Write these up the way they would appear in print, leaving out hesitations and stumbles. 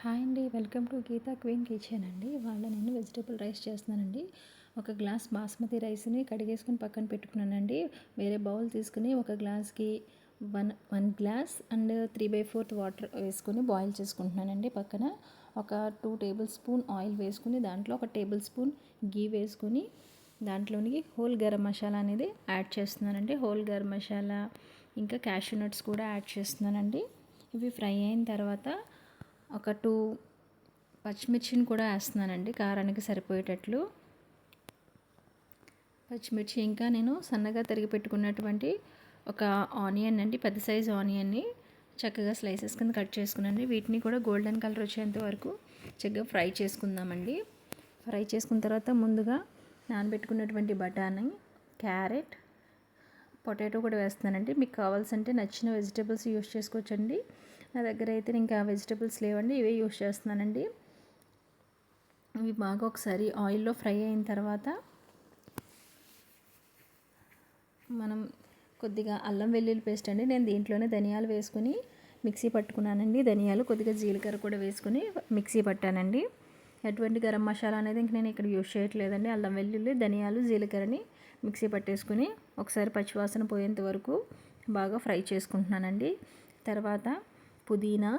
Hi అండి, welcome to Geetha queen kitchen అండి. ఇవాళ నేను వెజిటేబుల్ రైస్ చేస్తున్నానండి. ఒక గ్లాస్ బాస్మతి రైస్ని కడిగేసుకుని పక్కన పెట్టుకున్నానండి. వేరే బౌల్ తీసుకుని ఒక గ్లాస్కి వన్ గ్లాస్ అండ్ 3/4 వాటర్ వేసుకొని బాయిల్ చేసుకుంటున్నానండి. పక్కన ఒక 2 టేబుల్ స్పూన్ ఆయిల్ వేసుకుని దాంట్లో 1 టేబుల్ స్పూన్ గీ వేసుకుని దాంట్లోనికి హోల్ గరం మసాలా అనేది యాడ్ చేస్తున్నానండి. హోల్ గరం మసాలా ఇంకా క్యాషూ నట్స్ కూడా యాడ్ చేస్తున్నానండి. ఇవి ఫ్రై అయిన తర్వాత ఒక 2 పచ్చిమిర్చిని కూడా వేస్తున్నానండి, కారానికి సరిపోయేటట్లు. పచ్చిమిర్చి ఇంకా నేను సన్నగా తరిగి పెట్టుకున్నటువంటి ఒక ఆనియన్ అండి, పెద్ద సైజు ఆనియన్ని చక్కగా స్లైసెస్ కింద కట్ చేసుకున్నాను. వీటిని కూడా గోల్డెన్ కలర్ వచ్చేంత వరకు చక్కగా ఫ్రై చేసుకుందామండి. ఫ్రై చేసుకున్న తర్వాత ముందుగా నానబెట్టుకున్నటువంటి బఠానీ, క్యారెట్, పొటాటో కూడా వేస్తానండి. మీకు కావాల్సింటే నచ్చిన వెజిటేబుల్స్ యూస్ చేసుకోవచ్చండి. నా దగ్గర అయితే ఇంకా వెజిటేబుల్స్ లేవండి, ఇవే యూస్ చేస్తున్నానండి. ఇవి బాగా ఒకసారి ఆయిల్లో ఫ్రై అయిన తర్వాత మనం కొద్దిగా అల్లం వెల్లుల్లి పేస్ట్ అండి, నేను దీంట్లోనే ధనియాలు వేసుకొని మిక్సీ పట్టుకున్నానండి. ధనియాలు కొద్దిగా జీలకర్ర కూడా వేసుకొని మిక్సీ పట్టానండి. ఎటువంటి గరం మసాలా అనేది ఇంక నేను ఇక్కడ యూస్ చేయట్లేదండి. అల్లం వెల్లుల్లి, ధనియాలు, జీలకర్రని మిక్సీ పట్టేసుకుని ఒకసారి పచ్చివాసన పోయేంత వరకు బాగా ఫ్రై చేసుకుంటున్నానండి. తర్వాత పుదీనా,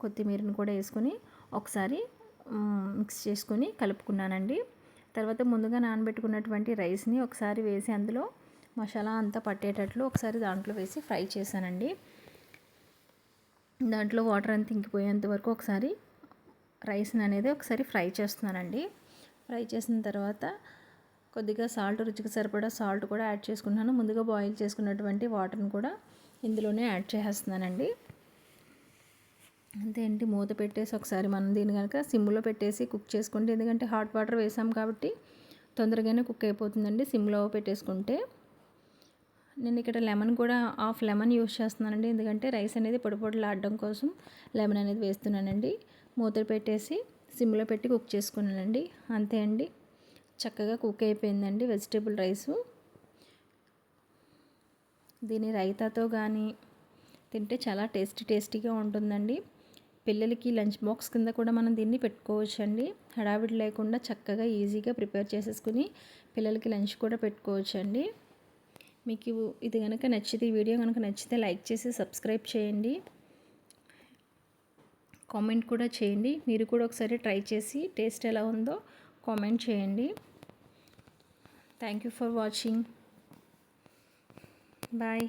కొత్తిమీరని కూడా వేసుకొని ఒకసారి మిక్స్ చేసుకొని కలుపుకున్నానండి. తర్వాత ముందుగా నానబెట్టుకున్నటువంటి రైస్ని ఒకసారి వేసి అందులో మసాలా అంతా పట్టేటట్లు ఒకసారి దాంట్లో వేసి ఫ్రై చేశానండి. దాంట్లో వాటర్ అంతా ఇంకిపోయేంత వరకు ఒకసారి రైస్ని అనేది ఒకసారి ఫ్రై చేస్తున్నానండి. ఫ్రై చేసిన తర్వాత కొద్దిగా సాల్ట్, రుచికి సరిపడా సాల్ట్ కూడా యాడ్ చేసుకున్నాను. ముందుగా బాయిల్ చేసుకున్నటువంటి వాటర్ని కూడా ఇందులోనే యాడ్ చేసేస్తున్నానండి. అంతే అండి, మూత పెట్టేసి ఒకసారి మనం దీన్ని కనుక సిమ్లో పెట్టేసి కుక్ చేసుకుంటే, ఎందుకంటే హాట్ వాటర్ వేసాం కాబట్టి తొందరగానే కుక్ అయిపోతుందండి సిమ్లో పెట్టేసుకుంటే. నేను ఇక్కడ లెమన్ కూడా హాఫ్ లెమన్ యూస్ చేస్తున్నానండి, ఎందుకంటే రైస్ అనేది పొడి పొడిలాడడం కోసం లెమన్ అనేది వేస్తున్నానండి. మూత పెట్టేసి సిమ్లో పెట్టి కుక్ చేసుకున్నానండి. అంతే అండి, చక్కగా కుక్ అయిపోయిందండి వెజిటేబుల్ రైసు. దీని రైతాతో కానీ తింటే చాలా టేస్టీగా ఉంటుందండి. పిల్లలకి లంచ్ బాక్స్ కింద కూడా మనం దీన్ని పెట్టుకోవచ్చండి. హడావిడి లేకుండా చక్కగా ఈజీగా ప్రిపేర్ చేసేసుకుని పిల్లలకి లంచ్ కూడా పెట్టుకోవచ్చండి. మీకు ఇది కనుక నచ్చితే, ఈ వీడియో కనుక నచ్చితే లైక్ చేసి సబ్స్క్రైబ్ చేయండి, కామెంట్ కూడా చేయండి. మీరు కూడా ఒకసారి ట్రై చేసి టేస్ట్ ఎలా ఉందో కామెంట్ చేయండి. Thank you for watching. Bye.